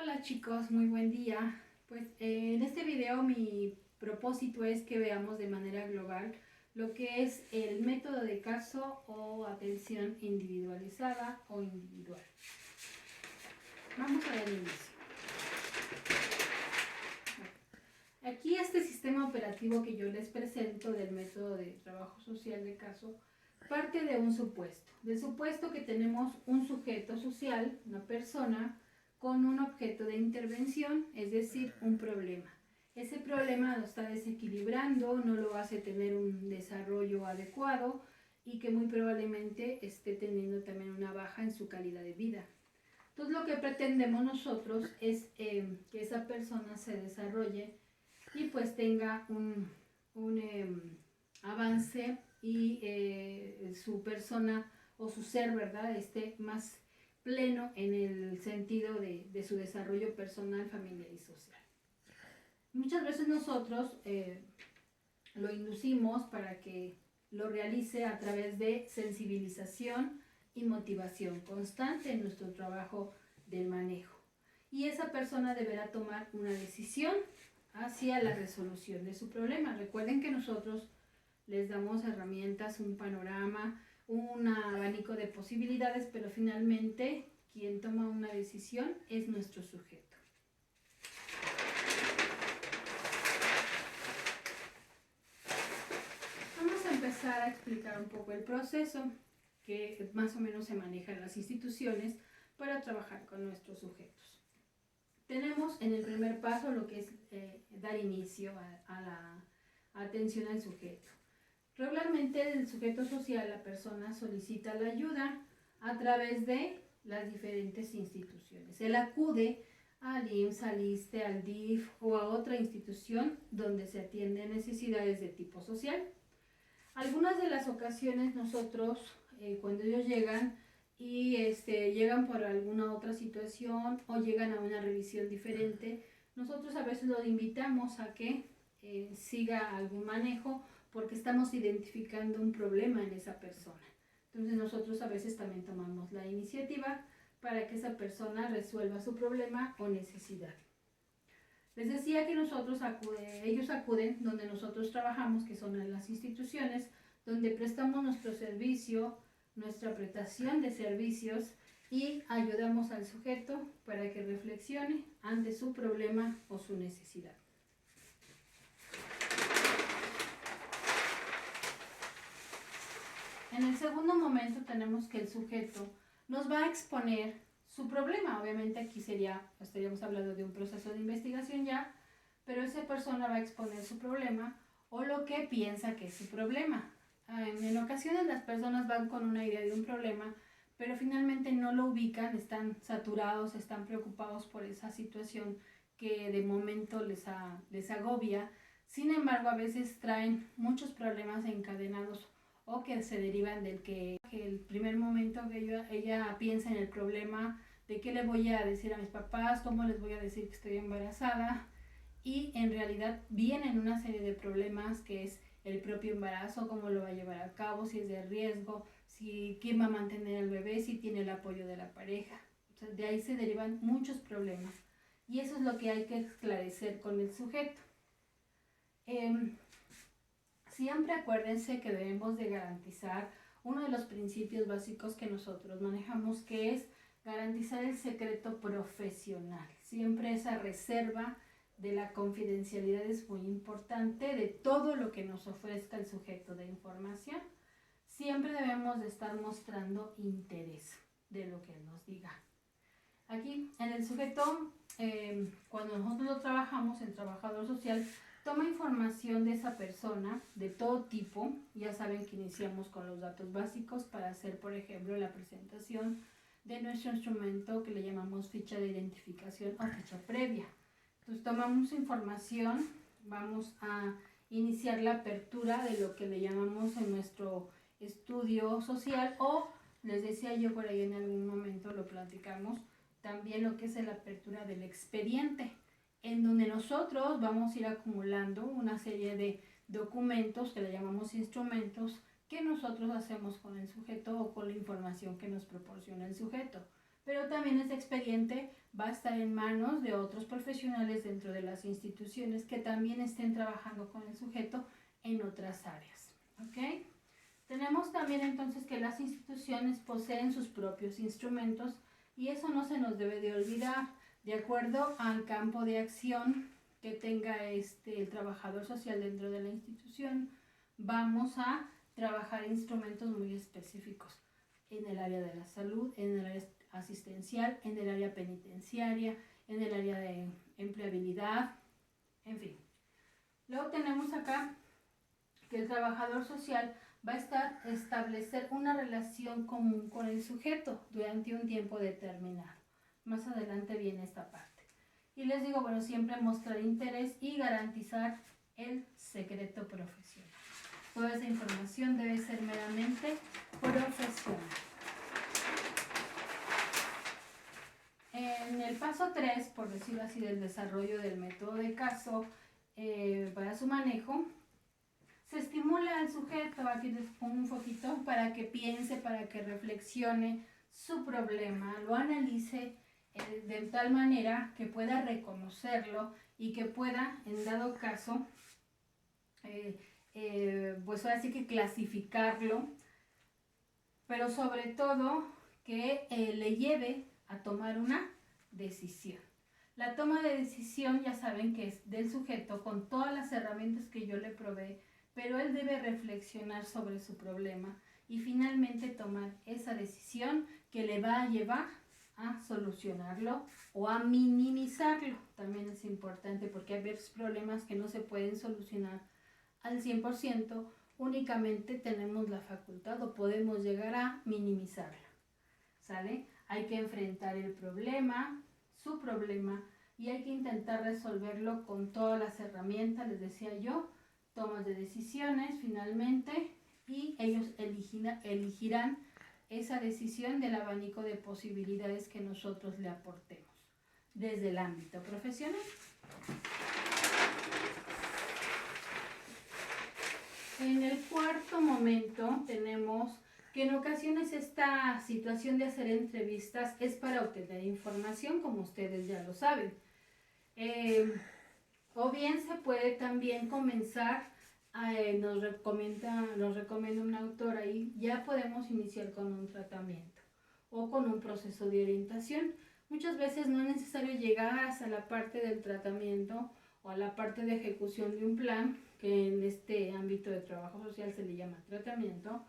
Hola chicos, muy buen día. Pues en este video mi propósito es que veamos de manera global lo que es el método de caso o atención individualizada o individual. Vamos a dar inicio. Aquí este sistema operativo que yo les presento del método de trabajo social de caso parte de un supuesto. Del supuesto que tenemos un sujeto social, una persona, con un objeto de intervención, es decir, un problema. Ese problema lo está desequilibrando, no lo hace tener un desarrollo adecuado y que muy probablemente esté teniendo también una baja en su calidad de vida. Entonces lo que pretendemos nosotros es que esa persona se desarrolle y pues tenga un avance y su persona o su ser, ¿verdad?, esté más pleno en el sentido de su desarrollo personal, familiar y social. Muchas veces nosotros lo inducimos para que lo realice a través de sensibilización y motivación constante en nuestro trabajo del manejo. Y esa persona deberá tomar una decisión hacia la resolución de su problema. Recuerden que nosotros les damos herramientas, un panorama, un abanico de posibilidades, pero finalmente quien toma una decisión es nuestro sujeto. Vamos a empezar a explicar un poco el proceso que más o menos se maneja en las instituciones para trabajar con nuestros sujetos. Tenemos en el primer paso lo que es dar inicio a la atención al sujeto. Regularmente el sujeto social, la persona, solicita la ayuda a través de las diferentes instituciones. Él acude al IMSS, al ISSSTE, al DIF o a otra institución donde se atienden necesidades de tipo social. Algunas de las ocasiones nosotros, cuando ellos llegan y llegan por alguna otra situación o llegan a una revisión diferente, nosotros a veces los invitamos a que siga algún manejo porque estamos identificando un problema en esa persona. Entonces nosotros a veces también tomamos la iniciativa para que esa persona resuelva su problema o necesidad. Les decía que ellos acuden donde nosotros trabajamos, que son en las instituciones, donde prestamos nuestro servicio, nuestra prestación de servicios y ayudamos al sujeto para que reflexione ante su problema o su necesidad. En el segundo momento tenemos que el sujeto nos va a exponer su problema. Obviamente aquí estaríamos hablando de un proceso de investigación ya, pero esa persona va a exponer su problema o lo que piensa que es su problema. En ocasiones las personas van con una idea de un problema, pero finalmente no lo ubican, están saturados, están preocupados por esa situación que de momento les agobia. Sin embargo, a veces traen muchos problemas encadenados o que se derivan del que el primer momento que ella piensa en el problema de qué le voy a decir a mis papás, cómo les voy a decir que estoy embarazada, y en realidad vienen una serie de problemas que es el propio embarazo, cómo lo va a llevar a cabo, si es de riesgo, quién va a mantener al bebé, si tiene el apoyo de la pareja. Entonces, de ahí se derivan muchos problemas y eso es lo que hay que esclarecer con el sujeto. Siempre acuérdense que debemos de garantizar uno de los principios básicos que nosotros manejamos, que es garantizar el secreto profesional. Siempre esa reserva de la confidencialidad es muy importante de todo lo que nos ofrezca el sujeto de información. Siempre debemos de estar mostrando interés de lo que él nos diga. Aquí en el sujeto, cuando nosotros lo trabajamos, el trabajador social toma información de esa persona de todo tipo. Ya saben que iniciamos con los datos básicos para hacer, por ejemplo, la presentación de nuestro instrumento que le llamamos ficha de identificación o ficha previa. Entonces tomamos información, vamos a iniciar la apertura de lo que le llamamos en nuestro estudio social, o les decía yo por ahí en algún momento lo platicamos, también lo que es la apertura del expediente, en donde nosotros vamos a ir acumulando una serie de documentos que le llamamos instrumentos que nosotros hacemos con el sujeto o con la información que nos proporciona el sujeto. pero también ese expediente va a estar en manos de otros profesionales dentro de las instituciones que también estén trabajando con el sujeto en otras áreas. ¿Ok? Tenemos también entonces que las instituciones poseen sus propios instrumentos y eso no se nos debe de olvidar. De acuerdo al campo de acción que tenga el trabajador social dentro de la institución, vamos a trabajar instrumentos muy específicos en el área de la salud, en el área asistencial, en el área penitenciaria, en el área de empleabilidad, en fin. Luego tenemos acá que el trabajador social va a establecer una relación común con el sujeto durante un tiempo determinado. Más adelante viene esta parte. Y les digo, bueno, siempre mostrar interés y garantizar el secreto profesional. Toda esa información debe ser meramente profesional. En el paso 3, por decirlo así, del desarrollo del método de caso para su manejo, se estimula al sujeto, aquí les pongo un foquito, para que piense, para que reflexione su problema, lo analice de tal manera que pueda reconocerlo y que pueda, en dado caso, pues ahora sí que clasificarlo, pero sobre todo que le lleve a tomar una decisión. La toma de decisión ya saben que es del sujeto con todas las herramientas que yo le provee, pero él debe reflexionar sobre su problema y finalmente tomar esa decisión que le va a llevar a solucionarlo o a minimizarlo. También es importante porque hay veces problemas que no se pueden solucionar al 100%, únicamente tenemos la facultad o podemos llegar a minimizarla. ¿Sale? Hay que enfrentar el problema, su problema, y hay que intentar resolverlo con todas las herramientas, les decía yo, tomas de decisiones finalmente, y ellos elegirán esa decisión del abanico de posibilidades que nosotros le aportemos desde el ámbito profesional. En el cuarto momento tenemos que en ocasiones esta situación de hacer entrevistas es para obtener información, como ustedes ya lo saben. O bien se puede también comenzar, nos recomienda un autor ahí, ya podemos iniciar con un tratamiento o con un proceso de orientación. Muchas veces no es necesario llegar hasta la parte del tratamiento o a la parte de ejecución de un plan, que en este ámbito de trabajo social se le llama tratamiento.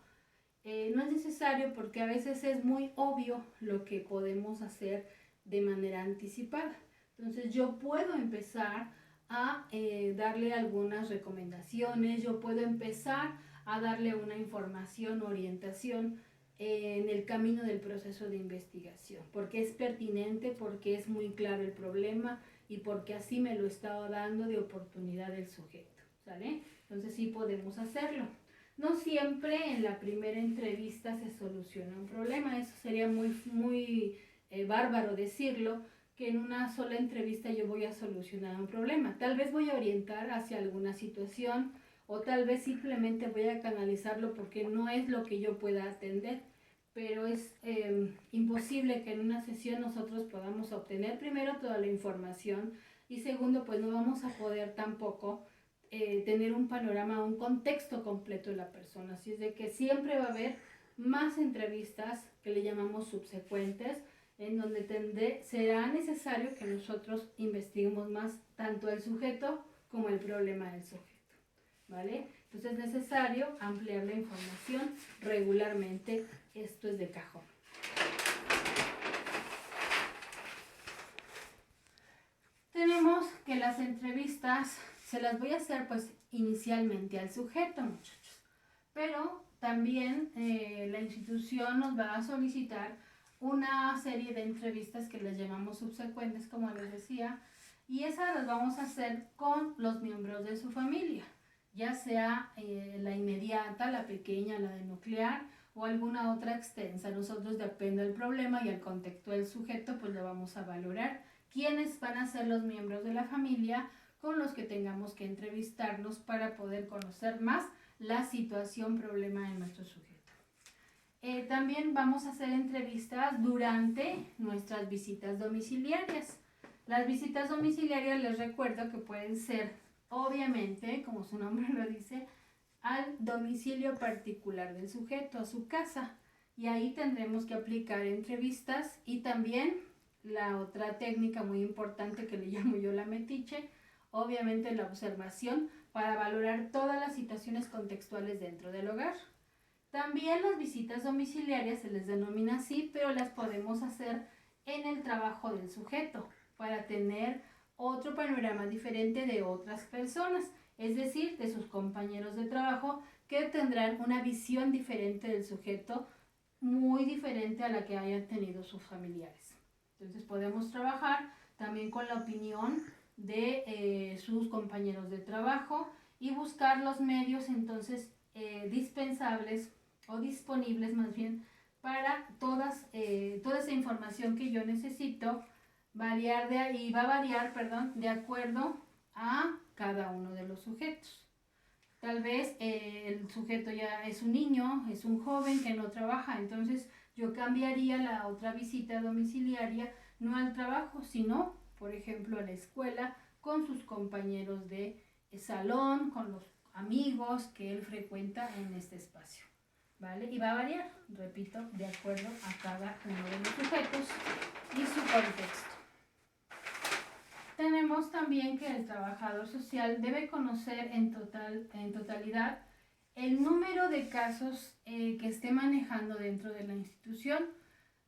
No es necesario porque a veces es muy obvio lo que podemos hacer de manera anticipada. Entonces yo puedo empezar a darle algunas recomendaciones, yo puedo empezar a darle una información, orientación en el camino del proceso de investigación, porque es pertinente, porque es muy claro el problema y porque así me lo estaba dando de oportunidad el sujeto, ¿sale? Entonces sí podemos hacerlo. No siempre en la primera entrevista se soluciona un problema, eso sería muy bárbaro decirlo, que en una sola entrevista yo voy a solucionar un problema. Tal vez voy a orientar hacia alguna situación o tal vez simplemente voy a canalizarlo porque no es lo que yo pueda atender, pero es imposible que en una sesión nosotros podamos obtener primero toda la información y segundo, pues no vamos a poder tampoco tener un panorama, un contexto completo de la persona. Así es de que siempre va a haber más entrevistas que le llamamos subsecuentes, en donde será necesario que nosotros investiguemos más tanto el sujeto como el problema del sujeto, ¿vale? Entonces es necesario ampliar la información regularmente, esto es de cajón. Tenemos que las entrevistas se las voy a hacer pues inicialmente al sujeto, muchachos, pero también la institución nos va a solicitar una serie de entrevistas que les llamamos subsecuentes, como les decía, y esas las vamos a hacer con los miembros de su familia, ya sea la inmediata, la pequeña, la de nuclear o alguna otra extensa. Nosotros, depende del problema y el contexto del sujeto, pues lo vamos a valorar. ¿Quiénes van a ser los miembros de la familia con los que tengamos que entrevistarnos para poder conocer más la situación, problema de nuestro sujeto? También vamos a hacer entrevistas durante nuestras visitas domiciliarias. Las visitas domiciliarias les recuerdo que pueden ser, obviamente, como su nombre lo dice, al domicilio particular del sujeto, a su casa. Y ahí tendremos que aplicar entrevistas y también la otra técnica muy importante que le llamo yo la metiche, obviamente la observación para valorar todas las situaciones contextuales dentro del hogar. También las visitas domiciliarias se les denomina así, pero las podemos hacer en el trabajo del sujeto para tener otro panorama diferente de otras personas, es decir, de sus compañeros de trabajo que tendrán una visión diferente del sujeto, muy diferente a la que hayan tenido sus familiares. Entonces podemos trabajar también con la opinión de sus compañeros de trabajo y buscar los medios entonces dispensables o disponibles más bien para toda esa información que yo necesito va a variar de acuerdo a cada uno de los sujetos. Tal vez el sujeto ya es un niño, es un joven que no trabaja, entonces yo cambiaría la otra visita domiciliaria no al trabajo, sino, por ejemplo, a la escuela con sus compañeros de salón, con los amigos que él frecuenta en este espacio, ¿vale? Y va a variar, repito, de acuerdo a cada uno de los sujetos y su contexto. Tenemos también que el trabajador social debe conocer en totalidad el número de casos que esté manejando dentro de la institución,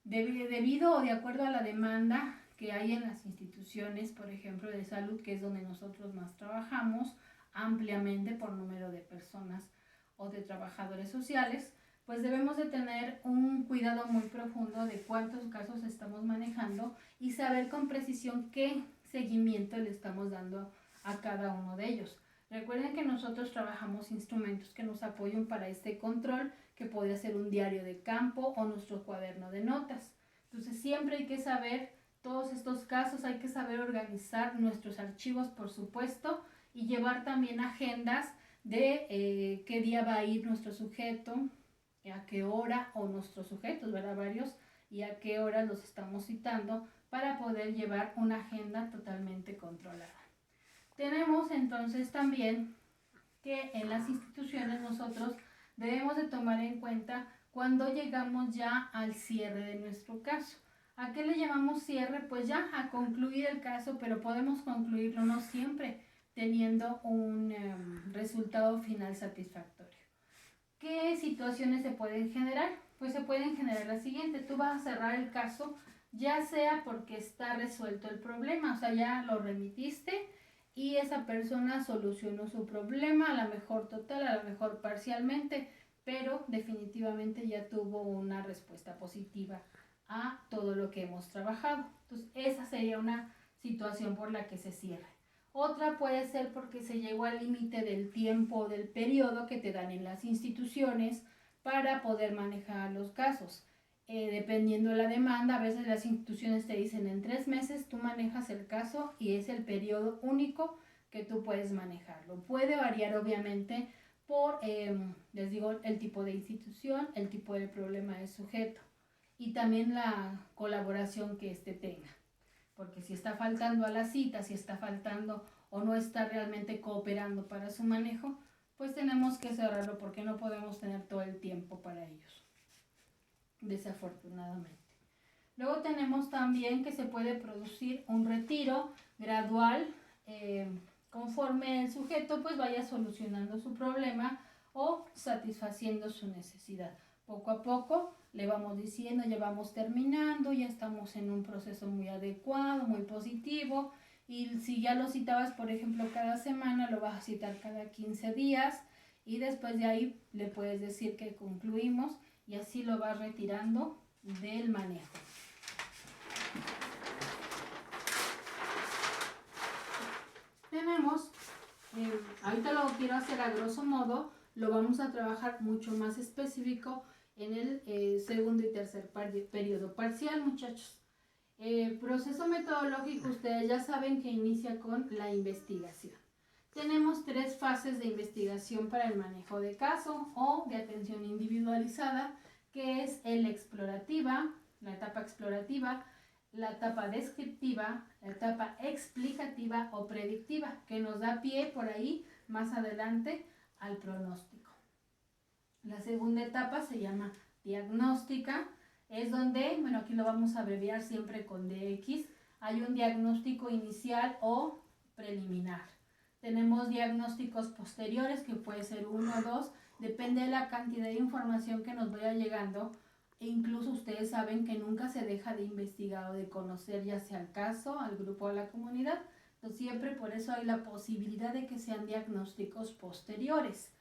debido o de acuerdo a la demanda que hay en las instituciones, por ejemplo, de salud, que es donde nosotros más trabajamos ampliamente por número de personas o de trabajadores sociales, pues debemos de tener un cuidado muy profundo de cuántos casos estamos manejando y saber con precisión qué seguimiento le estamos dando a cada uno de ellos. Recuerden que nosotros trabajamos instrumentos que nos apoyan para este control, que puede ser un diario de campo o nuestro cuaderno de notas. Entonces siempre hay que saber todos estos casos, hay que saber organizar nuestros archivos, por supuesto, y llevar también agendas de qué día va a ir nuestro sujeto, a qué hora, o nuestros sujetos, ¿verdad? Varios, y a qué hora los estamos citando para poder llevar una agenda totalmente controlada. Tenemos entonces también que en las instituciones nosotros debemos de tomar en cuenta cuando llegamos ya al cierre de nuestro caso. ¿A qué le llamamos cierre? Pues ya a concluir el caso, pero podemos concluirlo no siempre teniendo un resultado final satisfactorio. ¿Qué situaciones se pueden generar? Pues se pueden generar las siguientes. Tú vas a cerrar el caso ya sea porque está resuelto el problema, o sea, ya lo remitiste y esa persona solucionó su problema, a lo mejor total, a lo mejor parcialmente, pero definitivamente ya tuvo una respuesta positiva a todo lo que hemos trabajado. Entonces, esa sería una situación por la que se cierra. Otra puede ser porque se llegó al límite del tiempo o del periodo que te dan en las instituciones para poder manejar los casos. Dependiendo de la demanda, a veces las instituciones te dicen en 3 meses tú manejas el caso y es el periodo único que tú puedes manejarlo. Puede variar obviamente por, les digo, el tipo de institución, el tipo de problema del sujeto y también la colaboración que éste tenga. Porque si está faltando a la cita, si está faltando o no está realmente cooperando para su manejo, pues tenemos que cerrarlo porque no podemos tener todo el tiempo para ellos, desafortunadamente. Luego tenemos también que se puede producir un retiro gradual conforme el sujeto pues vaya solucionando su problema o satisfaciendo su necesidad. Poco a poco le vamos diciendo, ya vamos terminando, ya estamos en un proceso muy adecuado, muy positivo, y si ya lo citabas, por ejemplo, cada semana, lo vas a citar cada 15 días, y después de ahí le puedes decir que concluimos, y así lo vas retirando del manejo. Tenemos, ahorita lo quiero hacer a grosso modo, lo vamos a trabajar mucho más específico en el segundo y tercer periodo parcial, muchachos. Proceso metodológico, ustedes ya saben que inicia con la investigación. Tenemos 3 fases de investigación para el manejo de caso o de atención individualizada, que es la etapa explorativa, la etapa descriptiva, la etapa explicativa o predictiva, que nos da pie por ahí más adelante al pronóstico. La segunda etapa se llama diagnóstica, es donde, bueno, aquí lo vamos a abreviar siempre con DX, hay un diagnóstico inicial o preliminar. Tenemos diagnósticos posteriores, que puede ser 1 o 2, depende de la cantidad de información que nos vaya llegando, e incluso ustedes saben que nunca se deja de investigar o de conocer, ya sea el caso, al grupo o a la comunidad. Entonces siempre por eso hay la posibilidad de que sean diagnósticos posteriores.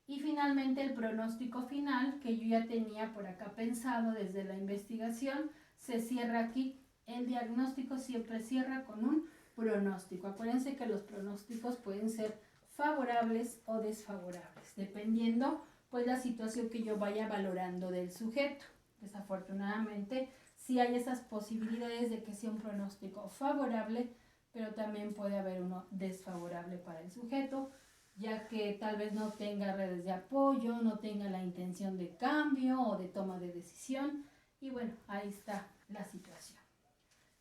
Y finalmente el pronóstico final, que yo ya tenía por acá pensado desde la investigación, se cierra aquí. El diagnóstico siempre cierra con un pronóstico. Acuérdense que los pronósticos pueden ser favorables o desfavorables, dependiendo pues la situación que yo vaya valorando del sujeto. Desafortunadamente, sí hay esas posibilidades de que sea un pronóstico favorable, pero también puede haber uno desfavorable para el sujeto, ya que tal vez no tenga redes de apoyo, no tenga la intención de cambio o de toma de decisión, y bueno, ahí está la situación.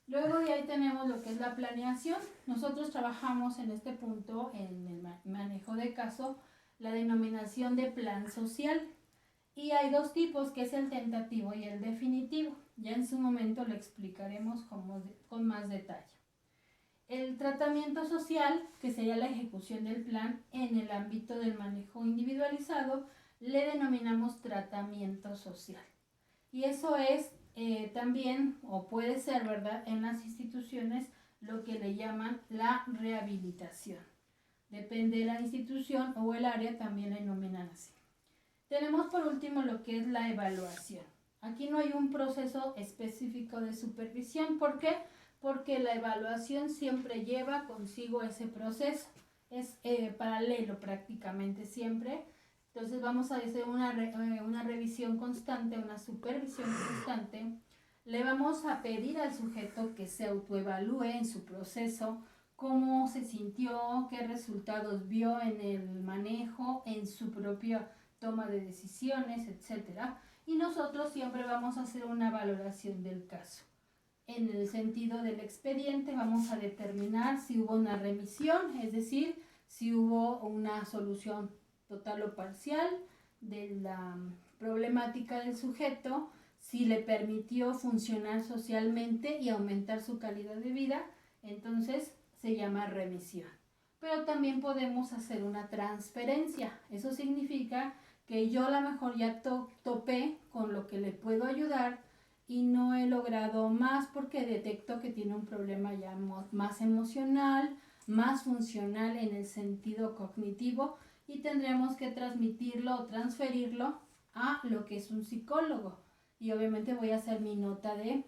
Luego de ahí tenemos lo que es la planeación. Nosotros trabajamos en este punto, en el manejo de caso, la denominación de plan social. Y hay dos tipos, que es el tentativo y el definitivo. Ya en su momento lo explicaremos con más detalle. El tratamiento social, que sería la ejecución del plan en el ámbito del manejo individualizado, le denominamos tratamiento social. Y eso es también, o puede ser, ¿verdad?, en las instituciones lo que le llaman la rehabilitación. Depende de la institución o el área, también le denominan así. Tenemos por último lo que es la evaluación. Aquí no hay un proceso específico de supervisión. ¿Por qué? Porque la evaluación siempre lleva consigo ese proceso. Es paralelo prácticamente siempre. Entonces vamos a hacer una revisión constante, una supervisión constante. Le vamos a pedir al sujeto que se autoevalúe en su proceso, cómo se sintió, qué resultados vio en el manejo, en su propia toma de decisiones, etc. Y nosotros siempre vamos a hacer una valoración del caso. En el sentido del expediente vamos a determinar si hubo una remisión, es decir, si hubo una solución total o parcial de la problemática del sujeto, si le permitió funcionar socialmente y aumentar su calidad de vida, entonces se llama remisión. Pero también podemos hacer una transferencia. Eso significa que yo a lo mejor ya topé con lo que le puedo ayudar y no he logrado más porque detecto que tiene un problema ya más emocional, más funcional en el sentido cognitivo, y tendremos que transmitirlo o transferirlo a lo que es un psicólogo. Y obviamente voy a hacer mi nota de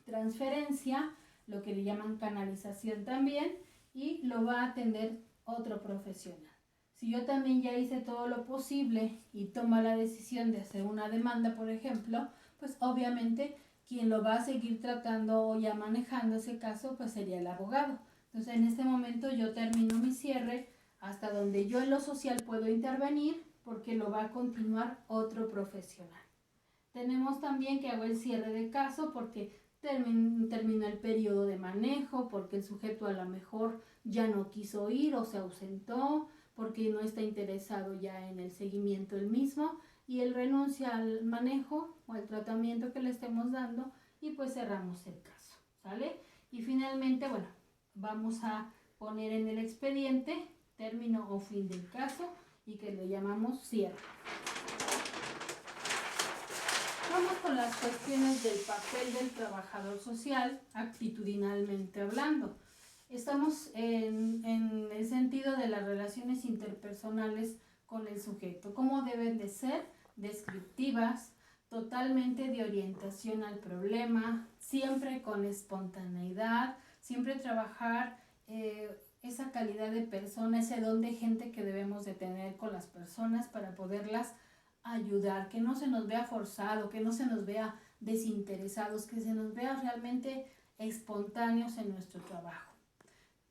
transferencia, lo que le llaman canalización también, y lo va a atender otro profesional. Si yo también ya hice todo lo posible y toma la decisión de hacer una demanda, por ejemplo, pues obviamente quien lo va a seguir tratando o ya manejando ese caso, pues sería el abogado. Entonces en este momento yo termino mi cierre hasta donde yo en lo social puedo intervenir, porque lo va a continuar otro profesional. Tenemos también que hago el cierre de caso porque terminó el periodo de manejo, porque el sujeto a lo mejor ya no quiso ir o se ausentó, porque no está interesado ya en el seguimiento del mismo, y él renuncia al manejo o al tratamiento que le estemos dando, y pues cerramos el caso, ¿sale? Y finalmente, bueno, vamos a poner en el expediente término o fin del caso, y que lo llamamos cierre. Vamos con las cuestiones del papel del trabajador social, actitudinalmente hablando. Estamos en el sentido de las relaciones interpersonales con el sujeto. ¿Cómo deben de ser? Descriptivas, totalmente de orientación al problema, siempre con espontaneidad, siempre trabajar esa calidad de persona, ese don de gente que debemos de tener con las personas para poderlas ayudar, que no se nos vea forzado, que no se nos vea desinteresados, que se nos vea realmente espontáneos en nuestro trabajo.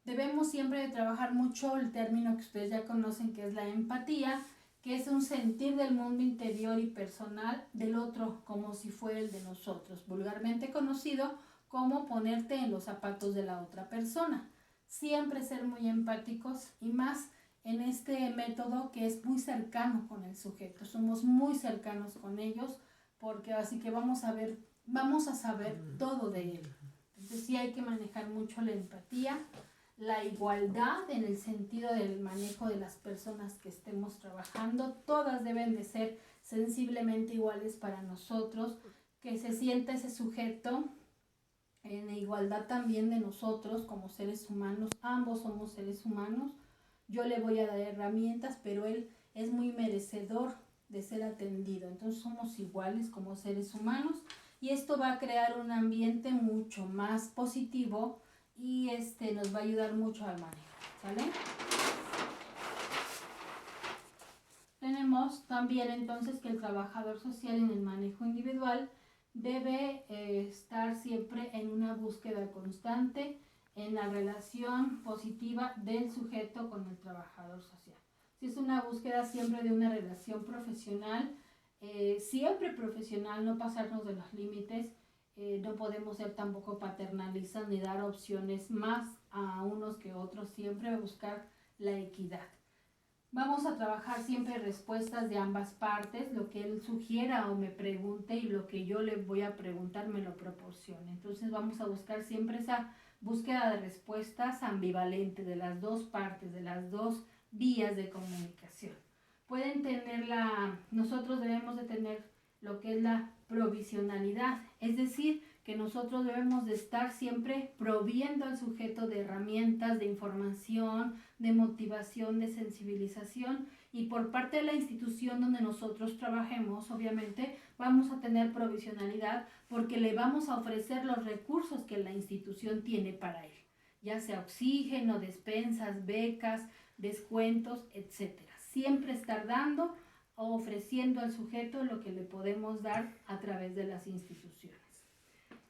Debemos siempre de trabajar mucho el término que ustedes ya conocen, que es la empatía, que es un sentir del mundo interior y personal del otro como si fuera el de nosotros, vulgarmente conocido como ponerte en los zapatos de la otra persona. Siempre ser muy empáticos y más en este método que es muy cercano con el sujeto. Somos muy cercanos con ellos porque así que vamos a saber todo de él. Entonces sí hay que manejar mucho la empatía, la igualdad en el sentido del manejo de las personas que estemos trabajando. Todas deben de ser sensiblemente iguales para nosotros, que se sienta ese sujeto en igualdad también de nosotros como seres humanos. Ambos somos seres humanos. Yo le voy a dar herramientas, pero él es muy merecedor de ser atendido. Entonces somos iguales como seres humanos y esto va a crear un ambiente mucho más positivo y nos va a ayudar mucho al manejo, ¿sale? Tenemos también entonces que el trabajador social en el manejo individual debe estar siempre en una búsqueda constante en la relación positiva del sujeto con el trabajador social. Si es una búsqueda siempre de una relación profesional, siempre profesional, no pasarnos de los límites, no podemos ser tampoco paternalistas ni dar opciones más a unos que otros, siempre buscar la equidad. Vamos a trabajar siempre respuestas de ambas partes, lo que él sugiera o me pregunte y lo que yo le voy a preguntar me lo proporcione. Entonces vamos a buscar siempre esa búsqueda de respuestas ambivalente de las dos partes, de las dos vías de comunicación. Nosotros debemos de tener lo que es la provisionalidad, es decir, que nosotros debemos de estar siempre proviendo al sujeto de herramientas, de información, de motivación, de sensibilización, y por parte de la institución donde nosotros trabajemos, obviamente, vamos a tener provisionalidad porque le vamos a ofrecer los recursos que la institución tiene para él, ya sea oxígeno, despensas, becas, descuentos, etcétera. Siempre estar dando o ofreciendo al sujeto lo que le podemos dar a través de las instituciones.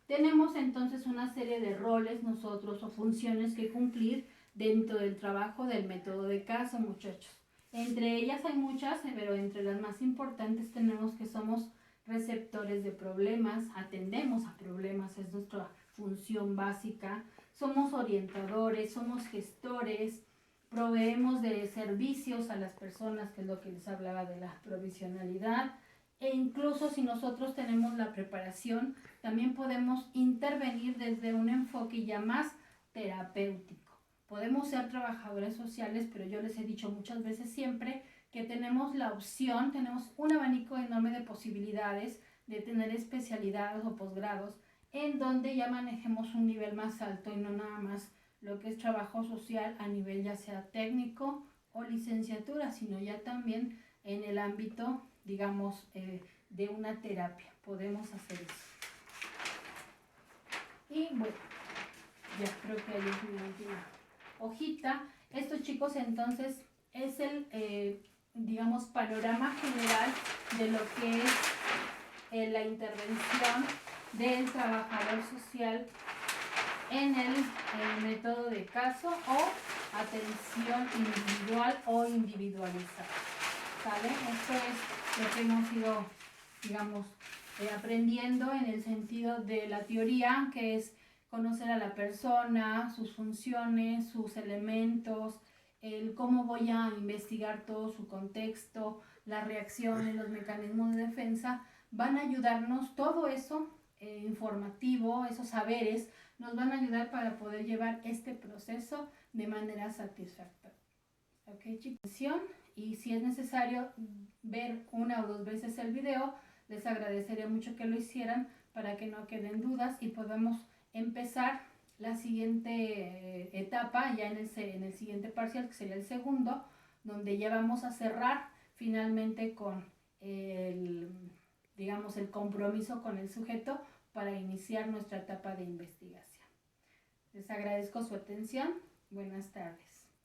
Tenemos entonces una serie de roles nosotros o funciones que cumplir dentro del trabajo del método de caso, muchachos. Entre ellas hay muchas, pero entre las más importantes tenemos que somos receptores de problemas, atendemos a problemas, es nuestra función básica. Somos orientadores, somos gestores, proveemos de servicios a las personas, que es lo que les hablaba de la provisionalidad. E incluso si nosotros tenemos la preparación, también podemos intervenir desde un enfoque ya más terapéutico. Podemos ser trabajadores sociales, pero yo les he dicho muchas veces siempre que tenemos la opción, tenemos un abanico enorme de posibilidades de tener especialidades o posgrados en donde ya manejemos un nivel más alto y no nada más lo que es trabajo social a nivel ya sea técnico o licenciatura, sino ya también en el ámbito, digamos, de una terapia. Podemos hacer eso. Y bueno, ya creo que ahí es mi última hojita. Estos, chicos, entonces es el, digamos, panorama general de lo que es la intervención del trabajador social en el método de caso o atención individual o individualizada. ¿Sale? Esto es lo que hemos ido, digamos, aprendiendo en el sentido de la teoría, que es conocer a la persona, sus funciones, sus elementos, el cómo voy a investigar todo su contexto, las reacciones, los mecanismos de defensa, van a ayudarnos, todo eso informativo, esos saberes, nos van a ayudar para poder llevar este proceso de manera satisfactoria. Ok, chicos, y si es necesario ver una o dos veces el video, les agradecería mucho que lo hicieran para que no queden dudas y podamos empezar la siguiente etapa ya en el siguiente parcial, que sería el segundo, donde ya vamos a cerrar finalmente con digamos, el compromiso con el sujeto para iniciar nuestra etapa de investigación. Les agradezco su atención. Buenas tardes.